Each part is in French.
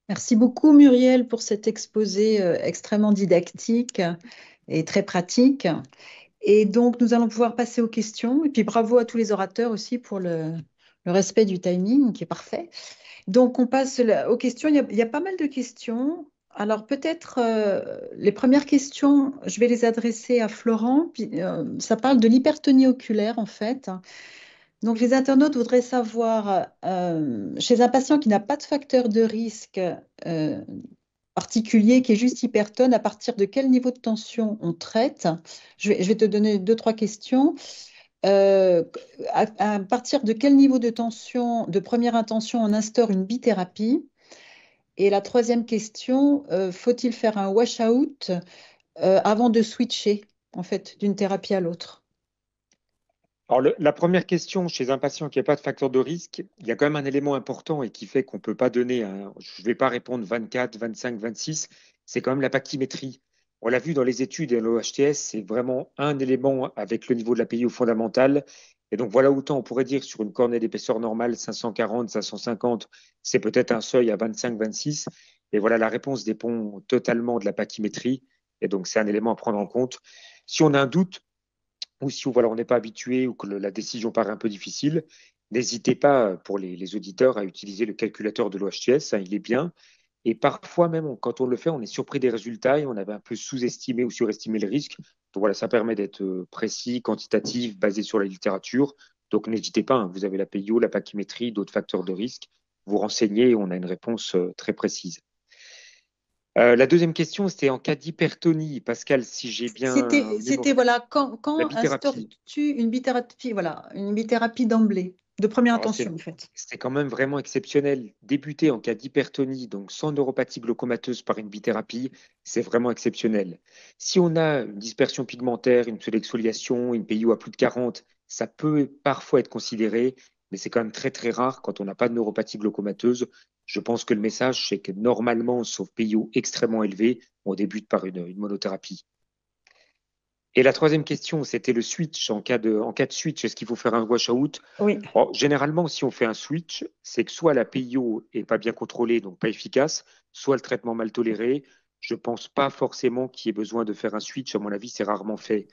Merci beaucoup Muriel pour cet exposé extrêmement didactique et très pratique. Et donc nous allons pouvoir passer aux questions. Et puis bravo à tous les orateurs aussi pour le respect du timing qui est parfait. Donc on passe aux questions. Il y a pas mal de questions. Alors peut-être les premières questions, je vais les adresser à Florent. Puis, ça parle de l'hypertonie oculaire en fait. Donc, les internautes voudraient savoir, chez un patient qui n'a pas de facteur de risque euh, particulier, qui est juste hypertone, à partir de quel niveau de tension on traite? Je vais te donner deux, trois questions. Euh, à partir de quel niveau de tension, de première intention, on instaure une bithérapie? Et la troisième question, faut-il faire un wash-out avant de switcher, en fait, d'une thérapie à l'autre? Alors, la première question, chez un patient qui n'a pas de facteur de risque, il y a quand même un élément important et qui fait qu'on ne peut pas donner, je ne vais pas répondre 24, 25, 26, c'est quand même la pachymétrie. On l'a vu dans les études et l'OHTS, c'est vraiment un élément avec le niveau de la PIO fondamentale. Et donc voilà, autant on pourrait dire sur une cornée d'épaisseur normale, 540, 550, c'est peut-être un seuil à 25, 26. Et voilà, la réponse dépend totalement de la pachymétrie. Et donc c'est un élément à prendre en compte. Si on a un doute, ou si voilà, on n'est pas habitué ou que la décision paraît un peu difficile, n'hésitez pas pour les auditeurs à utiliser le calculateur de l'OHTS, hein, il est bien. Et parfois même, quand on le fait, on est surpris des résultats et on avait un peu sous-estimé ou surestimé le risque. Donc voilà, ça permet d'être précis, quantitatif, basé sur la littérature. Donc n'hésitez pas, hein, vous avez la PIO, la pachymétrie, d'autres facteurs de risque. Vous renseignez et on a une réponse très précise. La deuxième question, c'était en cas d'hypertonie. Pascal, si j'ai bien C'était mémorisé, voilà, la quand bithérapie. instaures-tu une bithérapie, voilà, une bithérapie d'emblée, de première Alors, intention en fait. c'est quand même vraiment exceptionnel. Débuter en cas d'hypertonie, donc sans neuropathie glaucomateuse par une bithérapie, c'est vraiment exceptionnel. Si on a une dispersion pigmentaire, une pseudoexfoliation, une PIO à plus de 40, ça peut parfois être considéré, mais c'est quand même très très rare quand on n'a pas de neuropathie glaucomateuse. Je pense que le message, c'est que normalement, sauf PIO extrêmement élevé, on débute par une monothérapie. Et la troisième question, c'était le switch. En cas de switch, est-ce qu'il faut faire un washout? Oui. Bon, généralement, si on fait un switch, c'est que soit la PIO est pas bien contrôlée, donc pas efficace, soit le traitement mal toléré. Je pense pas forcément qu'il y ait besoin de faire un switch. À mon avis, c'est rarement fait.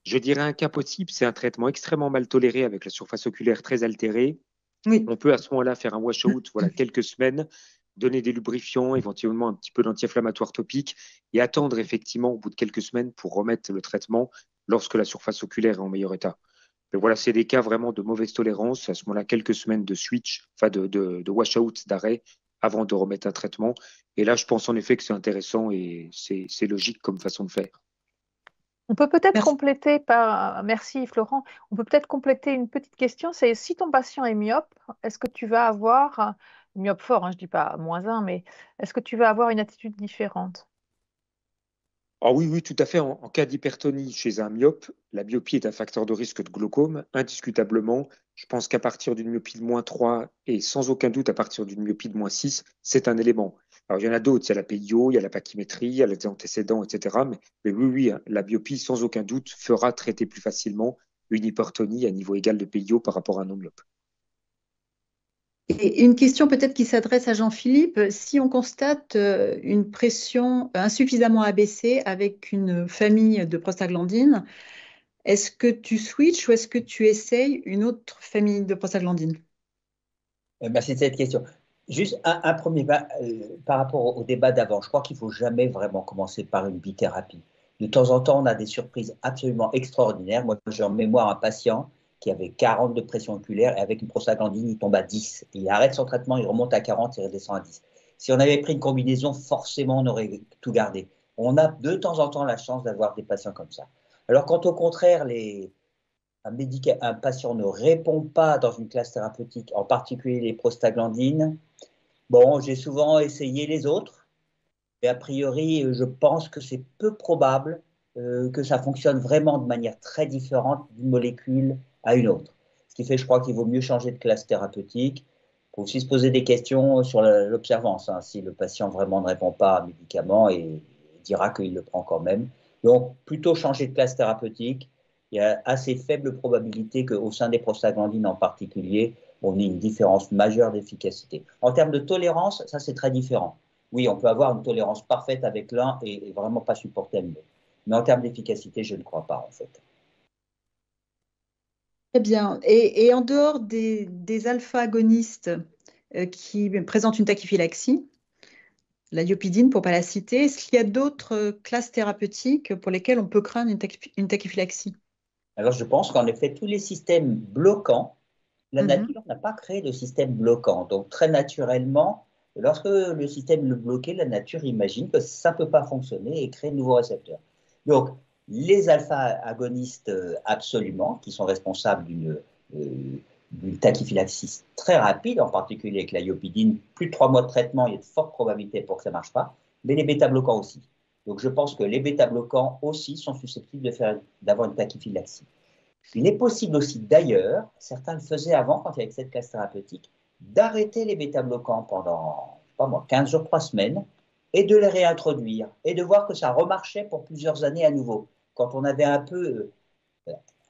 Je dirais un cas possible, c'est un traitement extrêmement mal toléré avec la surface oculaire très altérée. Oui. On peut à ce moment-là faire un washout, voilà, quelques semaines, donner des lubrifiants, éventuellement un petit peu d'anti-inflammatoire topique et attendre effectivement au bout de quelques semaines pour remettre le traitement lorsque la surface oculaire est en meilleur état. Mais voilà, c'est des cas vraiment de mauvaise tolérance. À ce moment-là, quelques semaines de switch, enfin de wash-out, d'arrêt, avant de remettre un traitement. Et là, je pense en effet que c'est intéressant et c'est logique comme façon de faire. On peut peut-être Merci. compléter par, merci Florent, on peut peut-être compléter une petite question, c'est si ton patient est myope, est-ce que tu vas avoir, myope fort, hein, je dis pas -1, mais est-ce que tu vas avoir une attitude différente? Ah oui, oui, tout à fait. En cas d'hypertonie chez un myope, la myopie est un facteur de risque de glaucome, indiscutablement. Je pense qu'à partir d'une myopie de -3 et sans aucun doute à partir d'une myopie de -6, c'est un élément. Alors il y en a d'autres, il y a la PIO, il y a la pachymétrie, il y a les antécédents, etc. Mais oui, oui, hein, la myopie, sans aucun doute, fera traiter plus facilement une hypertonie à niveau égal de PIO par rapport à un non-myope. Et une question peut-être qui s'adresse à Jean-Philippe, si on constate une pression insuffisamment abaissée avec une famille de prostaglandines, est-ce que tu switches ou est-ce que tu essayes une autre famille de prostaglandines? Merci de cette question. Juste un premier pas par rapport au débat d'avant. Je crois qu'il ne faut jamais vraiment commencer par une bithérapie. De temps en temps, on a des surprises absolument extraordinaires. Moi, j'ai en mémoire un patient qui avait 40 de pression oculaire et avec une prostaglandine, il tombe à 10. Il arrête son traitement, il remonte à 40, il redescend à 10. Si on avait pris une combinaison, forcément, on aurait tout gardé. On a de temps en temps la chance d'avoir des patients comme ça. Alors, quand au contraire, un patient ne répond pas dans une classe thérapeutique, en particulier les prostaglandines, bon, j'ai souvent essayé les autres, et a priori, je pense que c'est peu probable que ça fonctionne vraiment de manière très différente d'une molécule à une autre. Ce qui fait, je crois qu'il vaut mieux changer de classe thérapeutique. Il faut aussi se poser des questions sur l'observance, hein, si le patient vraiment ne répond pas à un médicament et dira qu'il le prend quand même. Donc, plutôt changer de classe thérapeutique. Il y a assez faible probabilité qu'au sein des prostaglandines en particulier, on ait une différence majeure d'efficacité. En termes de tolérance, ça c'est très différent. oui, on peut avoir une tolérance parfaite avec l'un et vraiment pas supporter l'autre. Mais en termes d'efficacité, je ne crois pas, en fait. Très bien. Et en dehors des alpha-agonistes qui présentent une tachyphylaxie, la iopidine pour ne pas la citer, est-ce qu'il y a d'autres classes thérapeutiques pour lesquelles on peut craindre une tachyphylaxie? Alors, je pense qu'en effet, tous les systèmes bloquants, la Mhm. nature n'a pas créé de système bloquant. Donc, très naturellement, lorsque le système est bloqué, la nature imagine que ça ne peut pas fonctionner et crée de nouveaux récepteurs. Donc, les alpha-agonistes, absolument, qui sont responsables d'une tachyphylaxie très rapide, en particulier avec la iopidine, plus de 3 mois de traitement, il y a de fortes probabilités pour que ça ne marche pas, mais les bêta-bloquants aussi. Donc, je pense que les bêta-bloquants aussi sont susceptibles d'avoir une tachyphylaxie. Il est possible aussi d'ailleurs, certains le faisaient avant quand il y avait cette classe thérapeutique, d'arrêter les bêta-bloquants pendant, je sais pas moi, 15 jours, 3 semaines, et de les réintroduire, et de voir que ça remarchait pour plusieurs années à nouveau. Quand on avait un peu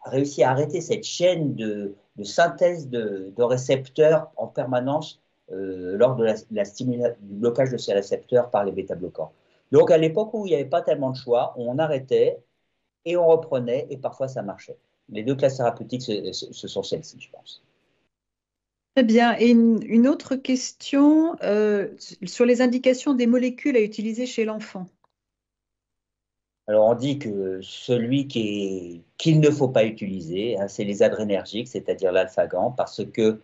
réussi à arrêter cette chaîne de synthèse de récepteurs en permanence lors de du blocage de ces récepteurs par les bêta-bloquants. Donc à l'époque où il n'y avait pas tellement de choix, on arrêtait et on reprenait, et parfois ça marchait. Les deux classes thérapeutiques, ce sont celles-ci, je pense. Très bien. Et une autre question sur les indications des molécules à utiliser chez l'enfant. Alors on dit que celui qu'il ne faut pas utiliser, hein, c'est les adrénergiques, c'est-à-dire l'alphagan, parce que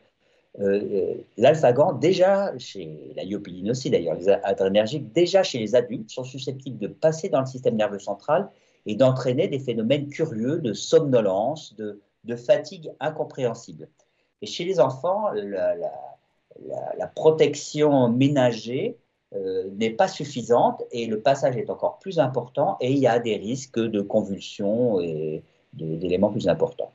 l'alphagan, déjà chez la iopidine aussi d'ailleurs, les adrénergiques, déjà chez les adultes, sont susceptibles de passer dans le système nerveux central et d'entraîner des phénomènes curieux de somnolence, de fatigue incompréhensible. Et chez les enfants, la protection ménagée n'est pas suffisante et le passage est encore plus important et il y a des risques de convulsions et d'éléments plus importants.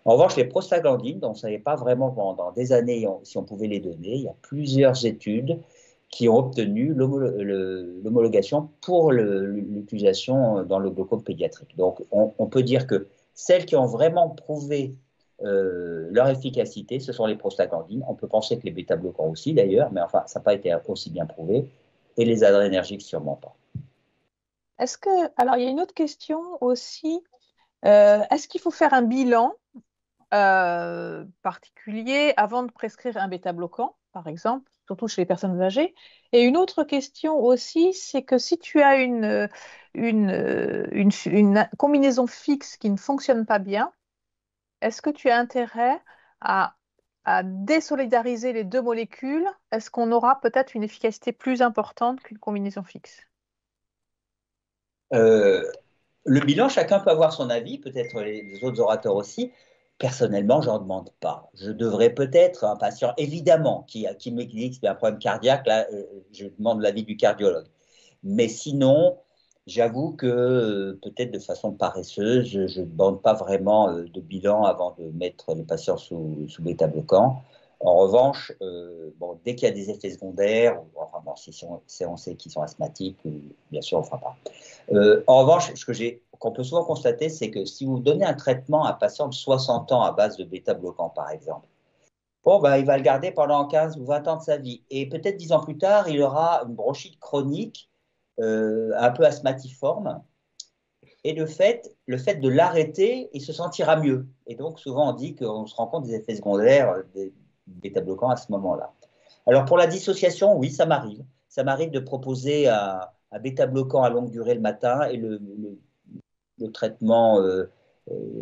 En revanche, les prostaglandines, on ne savait pas vraiment pendant des années si on pouvait les donner. Il y a plusieurs études qui ont obtenu l'homologation pour l'utilisation dans le glaucome pédiatrique. Donc, on peut dire que celles qui ont vraiment prouvé leur efficacité, ce sont les prostaglandines. On peut penser que les bêta-bloquants aussi, d'ailleurs, mais enfin, ça n'a pas été aussi bien prouvé. Et les adrénergiques, sûrement pas. Alors, il y a une autre question aussi. Est-ce qu'il faut faire un bilan particulier avant de prescrire un bêta-bloquant, par exemple, surtout chez les personnes âgées? Et une autre question aussi, c'est que si tu as une combinaison fixe qui ne fonctionne pas bien, est-ce que tu as intérêt à, à désolidariser les deux molécules? Est-ce qu'on aura peut-être une efficacité plus importante qu'une combinaison fixe? Euh, Le bilan, chacun peut avoir son avis, peut-être les autres orateurs aussi. Personnellement, je n'en demande pas. Je devrais peut-être, un patient, évidemment, qui me dit qu'il a un problème cardiaque, là, je demande l'avis du cardiologue. Mais sinon, j'avoue que peut-être de façon paresseuse, je ne demande pas vraiment de bilan avant de mettre les patients sous bêta-bloquant. En revanche, bon, dès qu'il y a des effets secondaires, enfin, bon, si on sait qu'ils sont asthmatiques, bien sûr, on ne fera pas. En revanche, qu'on peut souvent constater, c'est que si vous donnez un traitement à un patient de 60 ans à base de bêta-bloquant, par exemple, bon, ben, il va le garder pendant 15 ou 20 ans de sa vie. Et peut-être 10 ans plus tard, il aura une bronchite chronique, un peu asthmatiforme. Et le fait de l'arrêter, il se sentira mieux. Et donc, souvent, on dit qu'on se rend compte des effets secondaires des bêta-bloquants à ce moment-là. Alors, pour la dissociation, oui, ça m'arrive. Ça m'arrive de proposer un bêta-bloquant à longue durée le matin et le traitement,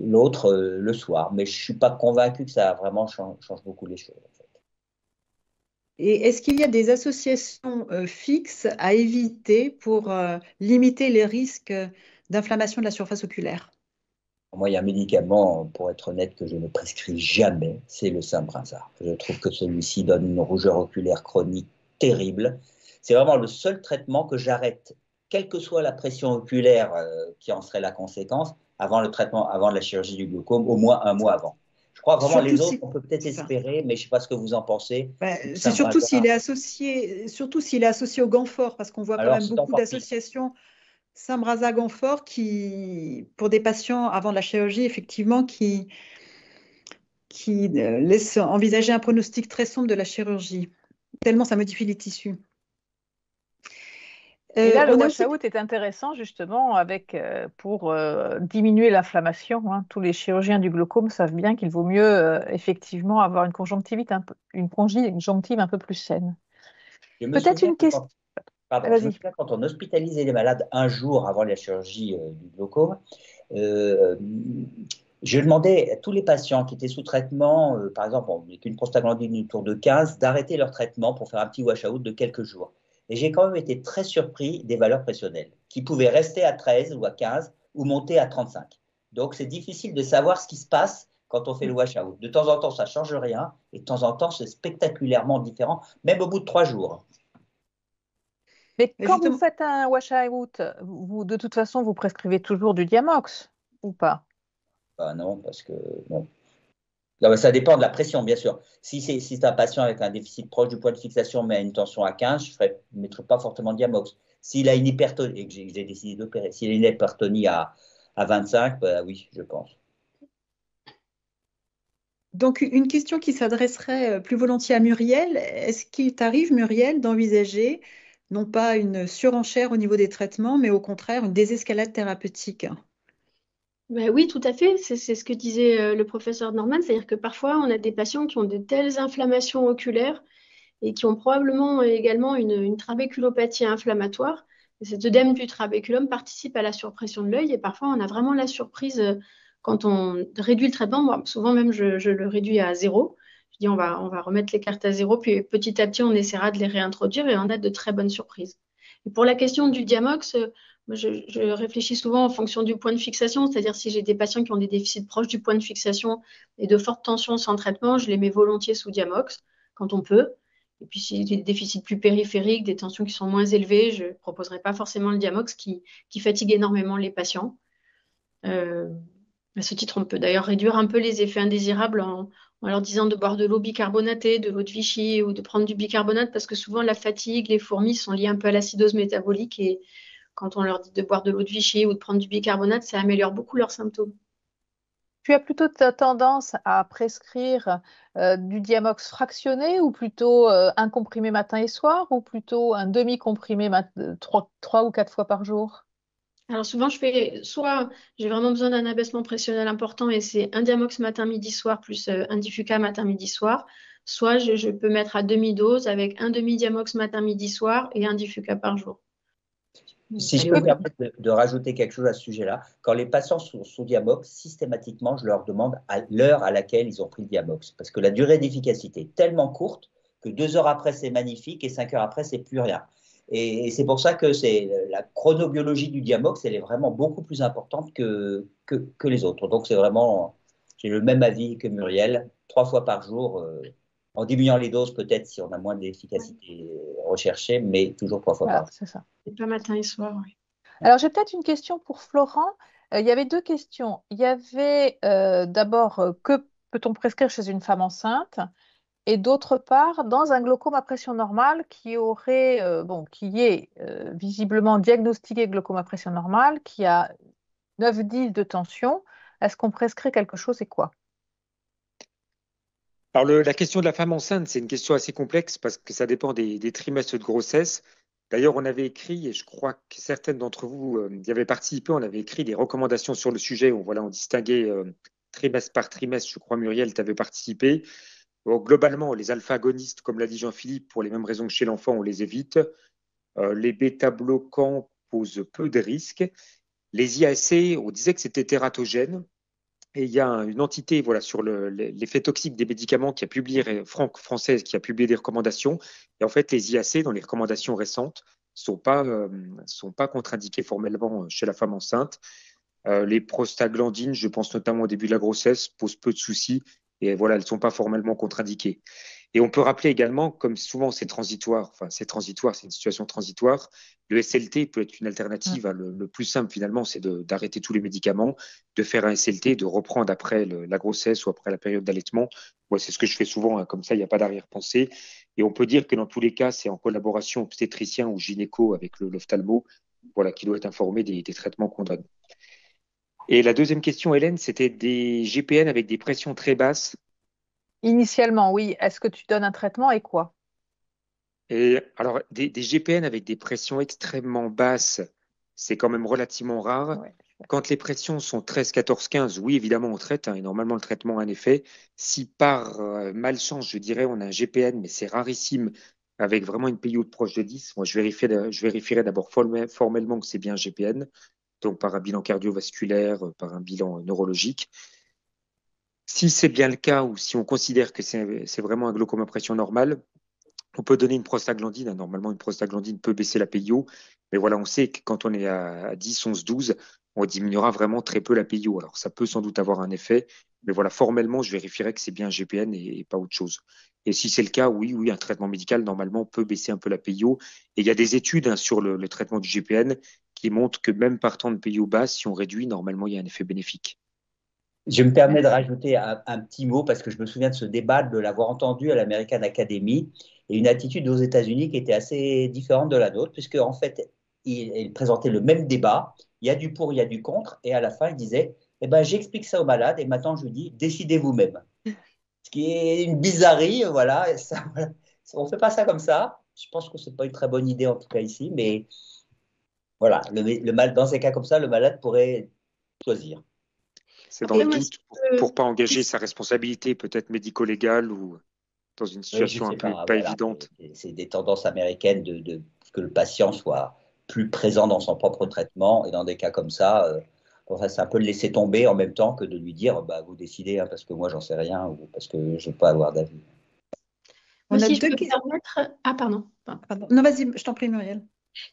l'autre, le soir. Mais je ne suis pas convaincu que ça vraiment change beaucoup les choses. En fait. Et est-ce qu'il y a des associations fixes à éviter pour limiter les risques d'inflammation de la surface oculaire? Moi, il y a un médicament, pour être honnête, que je ne prescris jamais, c'est le Simbrinza. Je trouve que celui-ci donne une rougeur oculaire chronique terrible. C'est vraiment le seul traitement que j'arrête, quelle que soit la pression oculaire qui en serait la conséquence, avant le traitement, avant la chirurgie du glaucome, au moins un mois avant. Je crois vraiment Surtout les autres, si, on peut peut-être c'est ça. espérer, mais je ne sais pas ce que vous en pensez. Le Ben, c'est Simbrinza, surtout s'il est associé au gant fort, parce qu'on voit quand alors même c'est beaucoup encore pire. d'associations Simbraza gant fort qui, pour des patients avant la chirurgie, effectivement, qui laissent envisager un pronostic très sombre de la chirurgie, tellement ça modifie les tissus. Et là, le On a aussi wash-out est intéressant justement pour diminuer l'inflammation, hein. Tous les chirurgiens du glaucome savent bien qu'il vaut mieux effectivement avoir une conjonctive un peu plus saine. Je me Peut-être souviens une que question. je me Vas-y. souviens quand on hospitalisait les malades un jour avant la chirurgie du glaucome, euh, je demandais à tous les patients qui étaient sous traitement, par exemple avec une prostaglandine autour de 15, d'arrêter leur traitement pour faire un petit wash-out de quelques jours. Et j'ai quand même été très surpris des valeurs pressionnelles, qui pouvaient rester à 13 ou à 15 ou monter à 35. Donc c'est difficile de savoir ce qui se passe quand on fait le wash-out. De temps en temps, ça ne change rien, et de temps en temps, c'est spectaculairement différent, même au bout de 3 jours. Mais quand vous justement. faites un wash-out, de toute façon, vous prescrivez toujours du Diamox ou pas? Ben non, parce que non. Non, ça dépend de la pression, bien sûr. Si c'est un patient avec un déficit proche du point de fixation, mais à une tension à 15, je ne mettrai pas fortement de Diamox. S'il a une hypertonie, et que j'ai décidé d'opérer, s'il a une hypertonie à 25, ben oui, je pense. Donc, une question qui s'adresserait plus volontiers à Muriel. Est-ce qu'il t'arrive, Muriel, d'envisager non pas une surenchère au niveau des traitements, mais au contraire une désescalade thérapeutique? Ben oui, tout à fait. C'est ce que disait le professeur Norman, c'est-à-dire que parfois on a des patients qui ont de telles inflammations oculaires et qui ont probablement également une trabéculopathie inflammatoire. Et cet œdème du trabéculum participe à la surpression de l'œil et parfois on a vraiment la surprise quand on réduit le traitement. Moi, souvent même je le réduis à zéro. Je dis on va remettre les cartes à zéro, puis petit à petit on essaiera de les réintroduire et on a de très bonnes surprises. Et pour la question du Diamox, moi, je réfléchis souvent en fonction du point de fixation, c'est-à-dire si j'ai des patients qui ont des déficits proches du point de fixation et de fortes tensions sans traitement, je les mets volontiers sous Diamox quand on peut. Et puis, si j'ai des déficits plus périphériques, des tensions qui sont moins élevées, je ne proposerai pas forcément le Diamox qui fatigue énormément les patients. Euh, à ce titre, on peut d'ailleurs réduire un peu les effets indésirables en leur disant de boire de l'eau bicarbonatée, de l'eau de Vichy ou de prendre du bicarbonate parce que souvent la fatigue, les fourmis sont liées un peu à l'acidose métabolique et quand on leur dit de boire de l'eau de Vichy ou de prendre du bicarbonate, ça améliore beaucoup leurs symptômes. Tu as plutôt tendance à prescrire du Diamox fractionné ou plutôt un comprimé matin et soir ou plutôt un demi-comprimé 3 ou 4 fois par jour? Alors souvent, je fais soit j'ai vraiment besoin d'un abaissement pressionnel important et c'est un Diamox matin, midi, soir plus un Diffuca matin, midi, soir. Soit je peux mettre à demi-dose avec un demi-Diamox matin, midi, soir et un Diffuca par jour. Si je Allez, peux me ok. permettre de rajouter quelque chose à ce sujet-là, quand les patients sont sous Diamox, systématiquement, je leur demande à l'heure à laquelle ils ont pris le Diamox. Parce que la durée d'efficacité est tellement courte que 2 heures après, c'est magnifique et 5 heures après, c'est plus rien. Et c'est pour ça que la chronobiologie du Diamox, elle est vraiment beaucoup plus importante que les autres. Donc, c'est vraiment, j'ai le même avis que Muriel, 3 fois par jour, en diminuant les doses peut-être si on a moins d'efficacité recherchée, mais toujours 3 fois par Voilà, jour. c'est ça. C'est pas matin et soir, oui. Alors, j'ai peut-être une question pour Florent. Il y avait deux questions. Il y avait d'abord, que peut-on prescrire chez une femme enceinte? Et d'autre part, dans un glaucome à pression normale qui est visiblement diagnostiqué glaucome à pression normale, qui a 9-10 de tension, est-ce qu'on prescrit quelque chose et quoi? Alors, la question de la femme enceinte, c'est une question assez complexe parce que ça dépend des trimestres de grossesse. D'ailleurs, on avait écrit, et je crois que certaines d'entre vous y avaient participé, on avait écrit des recommandations sur le sujet où voilà, on distinguait trimestre par trimestre. Je crois, Muriel, tu avais participé. Bon, globalement, les alpha-agonistes, comme l'a dit Jean-Philippe, pour les mêmes raisons que chez l'enfant, on les évite. Les bêta-bloquants posent peu de risques. Les IAC, on disait que c'était tératogène. Et il y a une entité voilà, sur l'effet toxique des médicaments qui a publié, française, qui a publié des recommandations. Et en fait, les IAC, dans les recommandations récentes, sont pas contre-indiqués formellement chez la femme enceinte. Les prostaglandines, je pense notamment au début de la grossesse, posent peu de soucis. Et voilà, elles ne sont pas formellement contre-indiquées. Et on peut rappeler également, comme souvent c'est transitoire, enfin c'est transitoire, c'est une situation transitoire, le SLT peut être une alternative. Le plus simple finalement, c'est d'arrêter tous les médicaments, de faire un SLT, de reprendre après la grossesse ou après la période d'allaitement. Moi, c'est ce que je fais souvent, hein, comme ça il n'y a pas d'arrière-pensée. Et on peut dire que dans tous les cas, c'est en collaboration obstétricien ou gynéco avec l'ophtalmo, voilà, qui doit être informé des traitements qu'on donne. Et la deuxième question, Hélène, c'était des GPN avec des pressions très basses. Initialement, oui. Est-ce que tu donnes un traitement et quoi? Et alors, des GPN avec des pressions extrêmement basses, c'est quand même relativement rare. Ouais. Quand les pressions sont 13, 14, 15, oui, évidemment, on traite, hein, et normalement, le traitement a un effet. Si par malchance, je dirais, on a un GPN, mais c'est rarissime, avec vraiment une PIO de proche de 10, moi, je vérifierai d'abord formellement que c'est bien un GPN, donc par un bilan cardiovasculaire, par un bilan neurologique. Si c'est bien le cas, ou si on considère que c'est vraiment un glaucome à pression normale, on peut donner une prostaglandine, hein. Normalement, une prostaglandine peut baisser la PIO, mais voilà, on sait que quand on est à 10, 11, 12, on diminuera vraiment très peu la PIO. Alors, ça peut sans doute avoir un effet, mais voilà, formellement, je vérifierai que c'est bien un GPN et pas autre chose. Et si c'est le cas, oui, oui, un traitement médical, normalement, peut baisser un peu la PIO. Et il y a des études, hein, sur le traitement du GPN qui montrent que même partant de PIO basse, si on réduit, normalement, il y a un effet bénéfique. Je me permets de Merci. rajouter un petit mot parce que je me souviens de ce débat, de l'avoir entendu à l'American Academy et une attitude aux États-Unis qui était assez différente de la nôtre, puisque en fait, il présentait le même débat. Il y a du pour, il y a du contre, et à la fin, il disait eh ben, j'explique ça aux malades et maintenant je lui dis décidez vous-même. Ce qui est une bizarrerie, voilà. Et ça, voilà. On ne fait pas ça comme ça. Je pense que ce n'est pas une très bonne idée en tout cas ici, mais voilà, dans ces cas comme ça, le malade pourrait choisir. C'est dans Après, le moi, doute pour pas engager sa responsabilité, peut-être médico-légale ou dans une Oui, je situation un sais peu pas, pas voilà. évidente. C'est des tendances américaines que le patient soit plus présent dans son propre traitement. Et dans des cas comme ça, bon, ça, c'est un peu le laisser tomber en même temps que de lui dire bah, vous décidez, hein, parce que moi, j'en sais rien ou parce que je ne veux pas avoir d'avis. On a si je deux peux me questions. permettre. Ah, pardon. Pardon. Non, vas-y, je t'en prie, Muriel.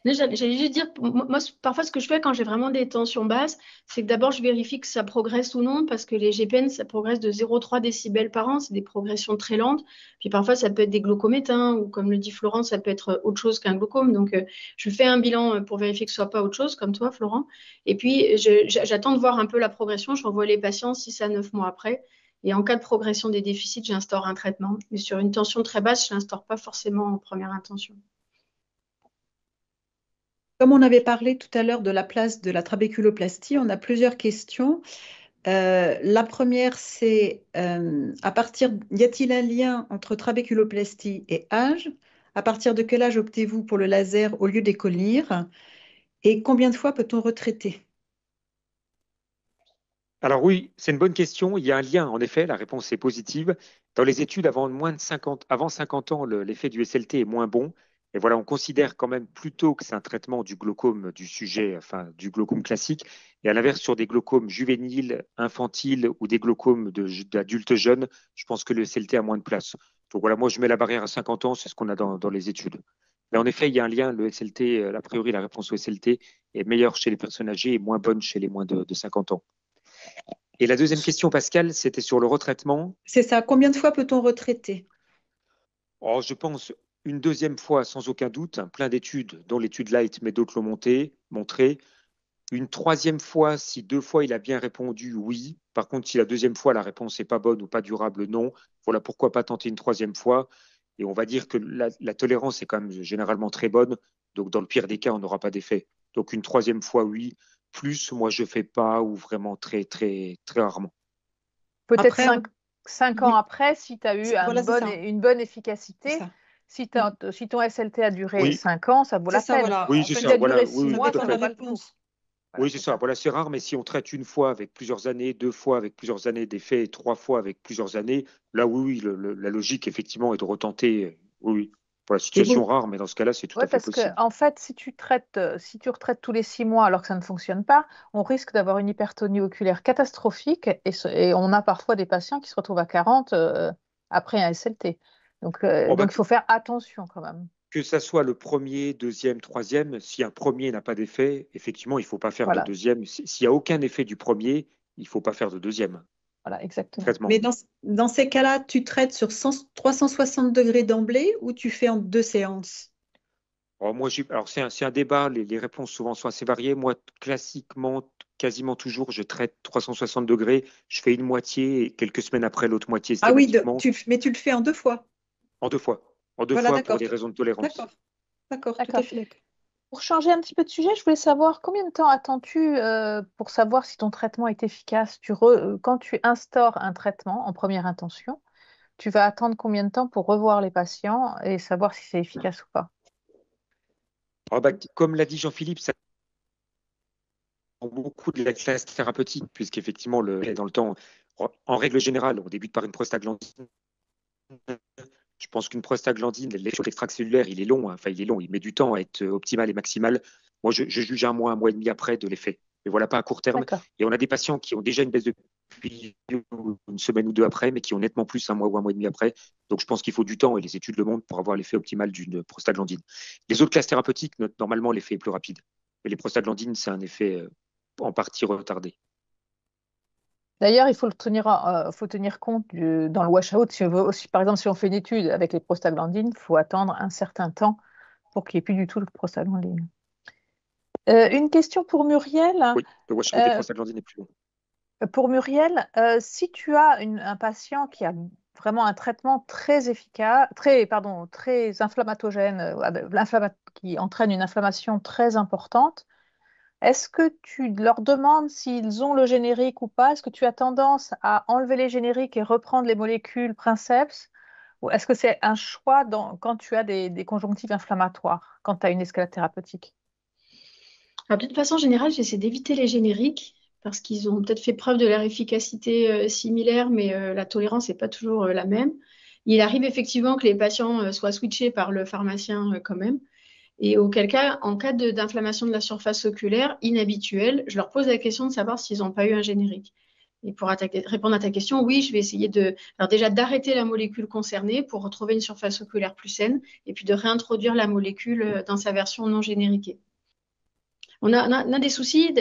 Non, j'allais juste dire, moi, parfois, ce que je fais quand j'ai vraiment des tensions basses, c'est que d'abord, je vérifie que ça progresse ou non, parce que les GPN, ça progresse de 0,3 décibels par an, c'est des progressions très lentes. Puis parfois, ça peut être des glaucomètes, hein, ou comme le dit Florent, ça peut être autre chose qu'un glaucome. Donc, je fais un bilan pour vérifier que ce soit pas autre chose, comme toi, Florent. Et puis, j'attends de voir un peu la progression. Je revois les patients 6 à 9 mois après. Et en cas de progression des déficits, j'instaure un traitement. Mais sur une tension très basse, je l'instaure pas forcément en première intention. Comme on avait parlé tout à l'heure de la place de la trabéculoplastie, on a plusieurs questions. La première, c'est y a-t-il un lien entre trabéculoplastie et âge? À partir de quel âge optez-vous pour le laser au lieu des collyres? Et combien de fois peut-on retraiter? Alors oui, c'est une bonne question. Il y a un lien, en effet, la réponse est positive. Dans les études avant 50 ans, l'effet du SLT est moins bon. Et voilà, on considère quand même plutôt que c'est un traitement du glaucome du sujet, enfin du glaucome classique. Et à l'inverse, sur des glaucomes juvéniles, infantiles ou des glaucomes d'adultes jeunes, je pense que le SLT a moins de place. Donc voilà, moi je mets la barrière à 50 ans, c'est ce qu'on a dans les études. Mais en effet, il y a un lien. Le SLT, a priori, la réponse au SLT est meilleure chez les personnes âgées et moins bonne chez les moins de 50 ans. Et la deuxième question, Pascal, c'était sur le retraitement. C'est ça. Combien de fois peut-on retraiter? Oh, je pense une deuxième fois, sans aucun doute, hein, plein d'études, dont l'étude Light, mais d'autres l'ont montré. Une troisième fois, si 2 fois il a bien répondu, oui. Par contre, si la deuxième fois la réponse n'est pas bonne ou pas durable, non. Voilà pourquoi pas tenter une troisième fois. Et on va dire que la tolérance est quand même généralement très bonne. Donc, dans le pire des cas, on n'aura pas d'effet. Donc, une troisième fois, oui. Plus, moi, je ne fais pas ou vraiment très, très, très rarement. Peut-être Après, 5 ans après, si tu as eu voilà, c'est ça. une bonne C'est efficacité, ça. si ton SLT a duré Oui, 5 ans, ça vaut C'est la ça, peine. voilà. oui, En c'est fait, S'il ça. a Voilà, duré oui, 6 oui, ça mois, tout à dépend ça de la vaut fait. pas le coup. réponse. Voilà, Oui, c'est c'est ça. ça. Voilà, c'est rare, mais si on traite une fois avec plusieurs années, 2 fois avec plusieurs années d'effet et 3 fois avec plusieurs années, là, oui, oui, la logique, effectivement, est de retenter. Oui, oui. Pour la Et situation vous, rare, mais dans ce cas-là, c'est tout Oui, à fait parce que possible. en fait, si tu retraites tous les 6 mois alors que ça ne fonctionne pas, on risque d'avoir une hypertonie oculaire catastrophique et on a parfois des patients qui se retrouvent à 40 après un SLT. Oh, bah, Donc il faut faire attention quand même. que ça soit le premier, deuxième, troisième, si un premier n'a pas d'effet, effectivement, il ne faut pas faire de Voilà, deuxième. S'il n'y a aucun effet du premier, il ne faut pas faire de deuxième voilà, exactement. mais traitement. dans ces cas-là, tu traites sur 360 degrés d'emblée ou tu fais en 2 séances? Alors, moi, alors c'est un débat, les réponses souvent sont assez variées. Moi, classiquement, quasiment toujours, je traite 360 degrés, je fais une moitié et quelques semaines après l'autre moitié Ah oui, systématiquement, mais tu le fais en 2 fois. en 2 fois. En deux Voilà, fois pour d'accord. des raisons de tolérance. D'accord, d'accord, tout à D'accord. fait d'accord. Pour changer un petit peu de sujet, je voulais savoir combien de temps attends-tu pour savoir si ton traitement est efficace? Quand tu instaures un traitement en première intention, tu vas attendre combien de temps pour revoir les patients et savoir si c'est efficace ou pas? Alors, comme l'a dit Jean-Philippe, ça dépend beaucoup de la classe thérapeutique, puisqu'effectivement, dans le temps, en règle générale, on débute par une prostaglandine. Je pense qu'une prostaglandine, l'échec extracellulaire, il est long, hein. Enfin, il est long, il met du temps à être optimal et maximal. Moi, je juge un mois et demi après de l'effet. Mais voilà, pas à court terme. D'accord. Et on a des patients qui ont déjà une baisse de PI une semaine ou deux après, mais qui ont nettement plus un mois ou un mois et demi après. Donc, je pense qu'il faut du temps et les études le montrent pour avoir l'effet optimal d'une prostaglandine. Les autres classes thérapeutiques, normalement, l'effet est plus rapide. Mais les prostaglandines, c'est un effet en partie retardé. D'ailleurs, il faut tenir compte dans le wash-out. Par exemple, si on fait une étude avec les prostaglandines, il faut attendre un certain temps pour qu'il n'y ait plus du tout de prostaglandine. Une question pour Muriel. Oui, le washout des prostaglandines est plus long. Pour Muriel, si tu as un patient qui a vraiment un traitement très efficace, très inflammatogène, qui entraîne une inflammation très importante, est-ce que tu leur demandes s'ils ont le générique ou pas? Est-ce que tu as tendance à enlever les génériques et reprendre les molécules princeps? Ou est-ce que c'est un choix quand tu as des conjonctives inflammatoires, quand tu as une escalade thérapeutique? Alors, de toute façon générale, j'essaie d'éviter les génériques parce qu'ils ont peut-être fait preuve de leur efficacité similaire, mais la tolérance n'est pas toujours la même. Il arrive effectivement que les patients soient switchés par le pharmacien quand même. Et auquel cas, en cas d'inflammation de la surface oculaire inhabituelle, je leur pose la question de savoir s'ils n'ont pas eu un générique. Et pour répondre à ta question, oui, je vais essayer alors déjà d'arrêter la molécule concernée pour retrouver une surface oculaire plus saine, et puis de réintroduire la molécule dans sa version non génériquée. On a des soucis.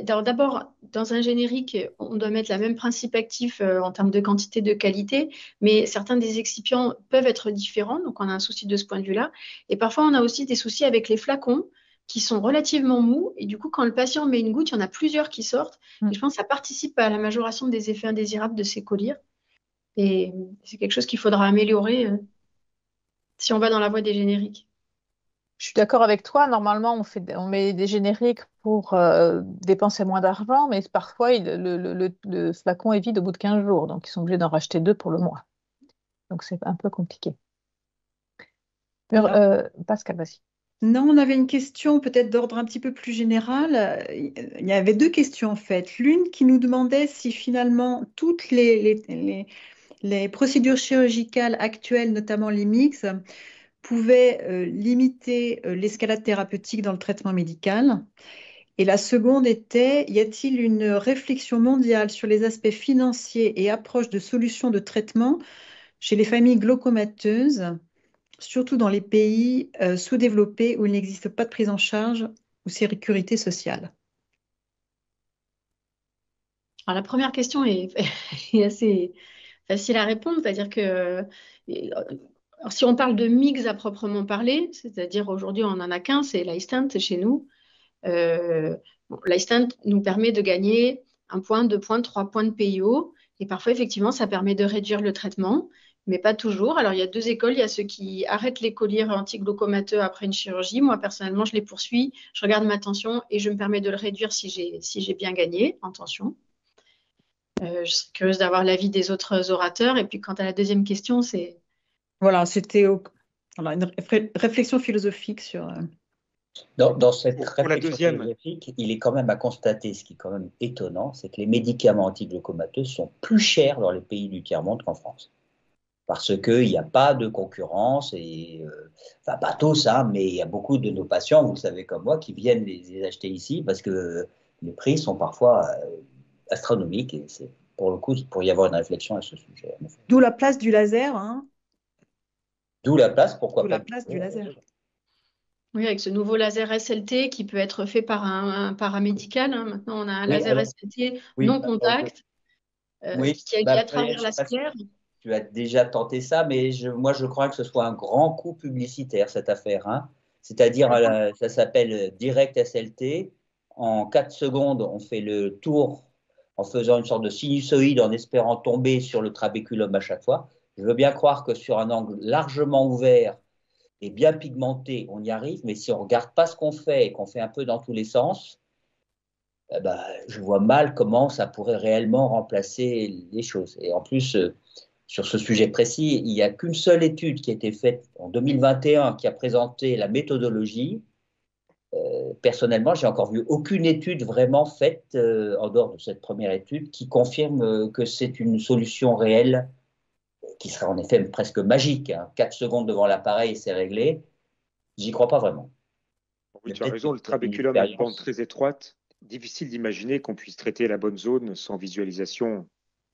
D'abord, dans un générique, on doit mettre le même principe actif en termes de quantité, de qualité, mais certains des excipients peuvent être différents, donc on a un souci de ce point de vue-là. Et parfois, on a aussi des soucis avec les flacons qui sont relativement mous, et du coup, quand le patient met une goutte, il y en a plusieurs qui sortent, et je pense que ça participe à la majoration des effets indésirables de ces collyres. Et c'est quelque chose qu'il faudra améliorer si on va dans la voie des génériques. Je suis d'accord avec toi. Normalement, on met des génériques pour dépenser moins d'argent, mais parfois, le flacon est vide au bout de 15 jours. Donc, ils sont obligés d'en racheter 2 pour le mois. Donc, c'est un peu compliqué. Pascal, vas-y. Non, on avait une question peut-être d'ordre un petit peu plus général. Il y avait deux questions en fait. L'une qui nous demandait si finalement toutes les procédures chirurgicales actuelles, notamment les MIGS, pouvaient limiter l'escalade thérapeutique dans le traitement médical. Et la seconde était, y a-t-il une réflexion mondiale sur les aspects financiers et approches de solutions de traitement chez les familles glaucomateuses, surtout dans les pays sous-développés où il n'existe pas de prise en charge ou sécurité sociale? Alors, la première question est assez facile à répondre, c'est-à-dire que alors, si on parle de mix à proprement parler, c'est-à-dire aujourd'hui on n'en a qu'un, c'est l'iStent chez nous. l'iStent nous permet de gagner 1 point, 2 points, 3 points de PIO, et parfois effectivement ça permet de réduire le traitement, mais pas toujours. Alors il y a 2 écoles, il y a ceux qui arrêtent les collyres antiglaucomateux après une chirurgie. Moi personnellement je les poursuis, je regarde ma tension et je me permets de le réduire si j'ai bien gagné en tension. Je serais curieuse d'avoir l'avis des autres orateurs. Et puis, quant à la deuxième question, c'est... Voilà, c'était une réflexion philosophique sur... Dans cette Pour la réflexion deuxième, philosophique, il est quand même à constater, ce qui est quand même étonnant, c'est que les médicaments antiglaucomateux sont plus chers dans les pays du tiers-monde qu'en France. Parce qu'il n'y a pas de concurrence, et, enfin pas tous, hein, mais il y a beaucoup de nos patients, vous le savez comme moi, qui viennent les acheter ici parce que les prix sont parfois astronomiques, et c'est pour le coup, pour y avoir une réflexion à ce sujet. D'où la place du laser, hein. D'où la place, pourquoi D'où pas. la place du laser. Oui, avec ce nouveau laser SLT qui peut être fait par un paramédical. Hein. Maintenant, on a un Oui, laser alors, SLT oui, non contact oui, qui agit à travers la sclère. Tu as déjà tenté ça, mais moi, je crois que ce soit un grand coup publicitaire, cette affaire. Hein. C'est-à-dire, ça s'appelle Direct SLT. En 4 secondes, on fait le tour en faisant une sorte de sinusoïde, en espérant tomber sur le trabéculum à chaque fois. Je veux bien croire que sur un angle largement ouvert et bien pigmenté, on y arrive, mais si on ne regarde pas ce qu'on fait et qu'on fait un peu dans tous les sens, je vois mal comment ça pourrait réellement remplacer les choses. Et en plus, sur ce sujet précis. Il n'y a qu'une seule étude qui a été faite en 2021 qui a présenté la méthodologie. Personnellement, j'ai encore vu aucune étude vraiment faite en dehors de cette première étude qui confirme que c'est une solution réelle qui sera en effet presque magique. 4 secondes devant l'appareil, c'est réglé. J'y crois pas vraiment. Oui, tu as raison, le trabéculum a une bande très étroite. Difficile d'imaginer qu'on puisse traiter la bonne zone sans visualisation.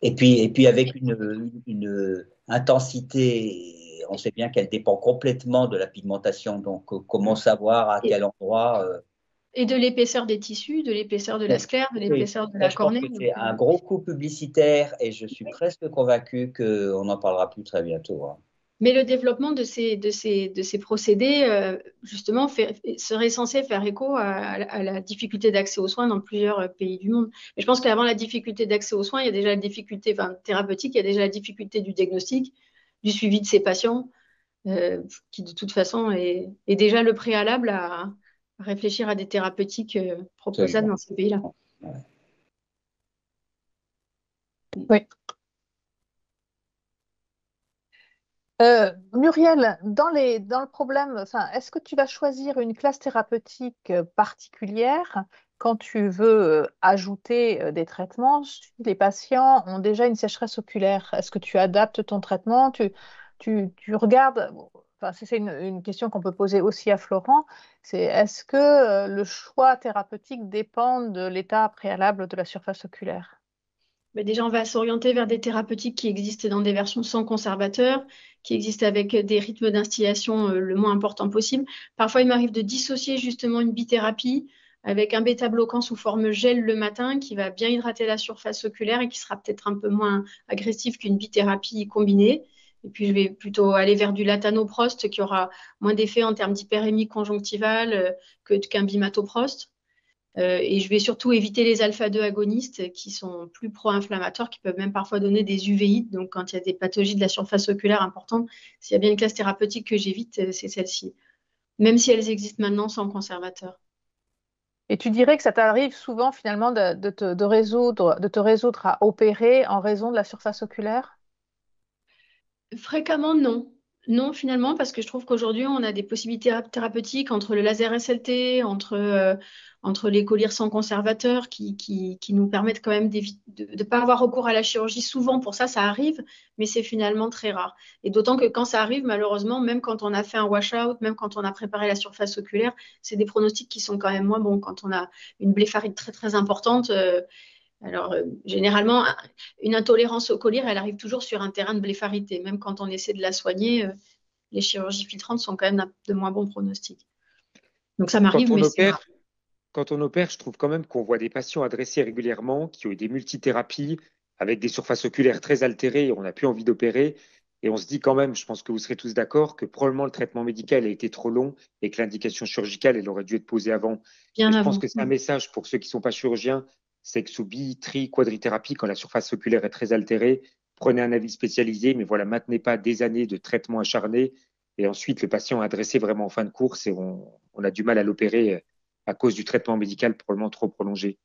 Et puis avec une intensité, on sait bien qu'elle dépend complètement de la pigmentation. Donc, comment savoir à quel endroit Et de l'épaisseur des tissus, de l'épaisseur de la sclère, de l'épaisseur de la cornée. Je pense que c'est un gros coup publicitaire et je suis presque convaincu qu'on n'en parlera plus très bientôt. Mais le développement de ces procédés, justement, serait censé faire écho à la difficulté d'accès aux soins dans plusieurs pays du monde. Mais je pense qu'avant la difficulté d'accès aux soins, il y a déjà la difficulté thérapeutique, il y a déjà la difficulté du diagnostic, du suivi de ces patients, qui de toute façon est déjà le préalable à réfléchir à des thérapeutiques proposables dans ces pays-là. Oui. Muriel, dans le problème, est-ce que tu vas choisir une classe thérapeutique particulière quand tu veux ajouter des traitements si les patients ont déjà une sécheresse oculaire? Est-ce que tu adaptes ton traitement? Tu regardes, c'est une question qu'on peut poser aussi à Florent, c'est est-ce que le choix thérapeutique dépend de l'état préalable de la surface oculaire? Mais déjà, on va s'orienter vers des thérapeutiques qui existent dans des versions sans conservateur, qui existent avec des rythmes d'instillation le moins important possible. Parfois, il m'arrive de dissocier justement une bithérapie avec un bêta-bloquant sous forme gel le matin qui va bien hydrater la surface oculaire et qui sera peut-être un peu moins agressif qu'une bithérapie combinée. Et puis, je vais plutôt aller vers du latanoprost qui aura moins d'effet en termes d'hyperémie conjonctivale qu'un bimatoprost. Et je vais surtout éviter les alpha-2 agonistes qui sont plus pro-inflammatoires, qui peuvent même parfois donner des uvéites. Donc, quand il y a des pathologies de la surface oculaire importantes, s'il y a bien une classe thérapeutique que j'évite, c'est celle-ci. Même si elles existent maintenant sans conservateur. Et tu dirais que ça t'arrive souvent finalement de te résoudre à opérer en raison de la surface oculaire? Fréquemment, non. Non, finalement, parce que je trouve qu'aujourd'hui, on a des possibilités thérapeutiques entre le laser SLT, entre les collyres sans conservateur qui nous permettent quand même de ne pas avoir recours à la chirurgie. Souvent, pour ça, ça arrive, mais c'est finalement très rare. Et d'autant que quand ça arrive, malheureusement, même quand on a fait un wash-out, même quand on a préparé la surface oculaire, c'est des pronostics qui sont quand même moins bons. Quand on a une blépharite très, très importante, alors, généralement, une intolérance aux collyres, elle arrive toujours sur un terrain de blépharité. Même quand on essaie de la soigner, les chirurgies filtrantes sont quand même de moins bons pronostics. Donc, ça m'arrive, mais c'est rare. Quand on opère, je trouve quand même qu'on voit des patients adressés régulièrement qui ont eu des multithérapies avec des surfaces oculaires très altérées et on n'a plus envie d'opérer. Et on se dit quand même, je pense que vous serez tous d'accord, que probablement le traitement médical a été trop long et que l'indication chirurgicale, elle aurait dû être posée avant. Bien je avant. pense que c'est un message pour ceux qui ne sont pas chirurgiens, c'est que sous quadrithérapie, quand la surface oculaire est très altérée, prenez un avis spécialisé, mais voilà, maintenez pas des années de traitement acharné. Et ensuite, le patient est adressé vraiment en fin de course et on a du mal à l'opérer à cause du traitement médical probablement trop prolongé.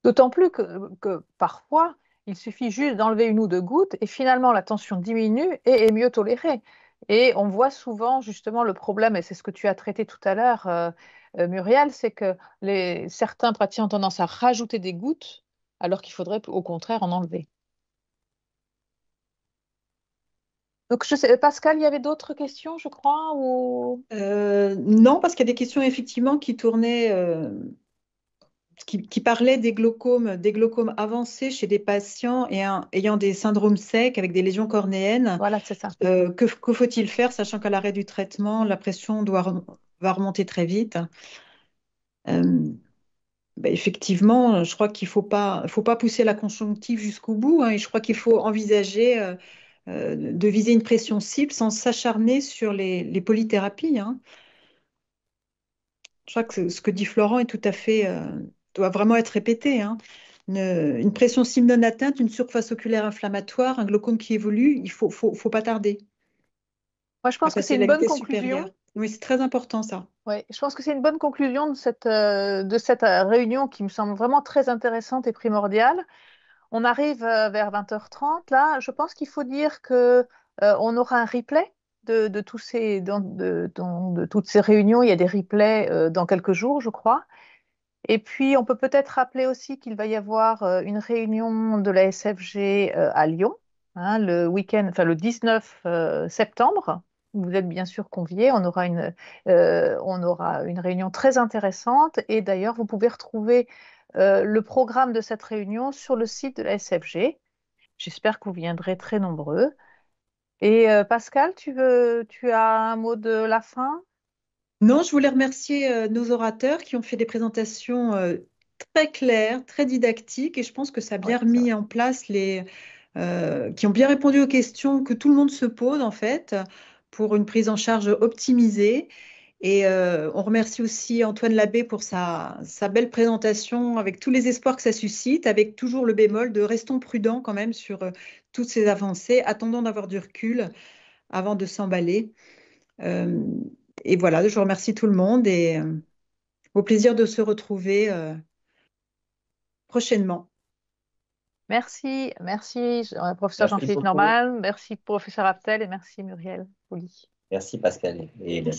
D'autant plus que parfois, il suffit juste d'enlever une ou deux gouttes et finalement la tension diminue et est mieux tolérée. Et on voit souvent justement le problème, et c'est ce que tu as traité tout à l'heure, Muriel, c'est que certains praticiens ont tendance à rajouter des gouttes alors qu'il faudrait au contraire en enlever. Donc, je sais, Pascal, il y avait d'autres questions, je crois, ou... Non, parce qu'il y a des questions effectivement qui tournaient, qui parlaient des glaucomes avancés chez des patients ayant des syndromes secs avec des lésions cornéennes. Voilà, c'est ça. Que faut-il faire, sachant qu'à l'arrêt du traitement, la pression va remonter très vite? Effectivement, je crois qu'il faut pas pousser la conjonctive jusqu'au bout, hein, et je crois qu'il faut envisager de viser une pression cible sans s'acharner sur les polythérapies, hein. Je crois que ce que dit Florent est tout à fait, doit vraiment être répété, hein. Une pression cible non atteinte, une surface oculaire inflammatoire, un glaucome qui évolue, il faut pas tarder. Moi, je pense que c'est une bonne conclusion. Oui, c'est très important ça. Oui, je pense que c'est une bonne conclusion de cette réunion qui me semble vraiment très intéressante et primordiale. On arrive vers 20h30. Là, je pense qu'il faut dire que on aura un replay de tous de toutes ces réunions. Il y a des replays dans quelques jours, je crois. Et puis, on peut peut-être rappeler aussi qu'il va y avoir une réunion de la SFG à Lyon, hein, le week-end, enfin le 19 septembre. Vous êtes bien sûr conviés. On aura une réunion très intéressante. Et d'ailleurs, vous pouvez retrouver le programme de cette réunion sur le site de la SFG. J'espère que vous viendrez très nombreux. Et Pascal, tu as un mot de la fin? Non, je voulais remercier nos orateurs qui ont fait des présentations très claires, très didactiques, et je pense que ça a Oui, bien c'est vrai. remis en place qui ont bien répondu aux questions que tout le monde se pose en fait, pour une prise en charge optimisée. Et on remercie aussi Antoine Labbé pour sa belle présentation avec tous les espoirs que ça suscite, avec toujours le bémol de restons prudents quand même sur toutes ces avancées, attendons d'avoir du recul avant de s'emballer. Euh, et voilà, je remercie tout le monde et au plaisir de se retrouver prochainement. Merci, professeur Merci Jean-Philippe beaucoup. Normal, merci professeur Aptel et merci Muriel Poli. Merci Pascal et Hélène.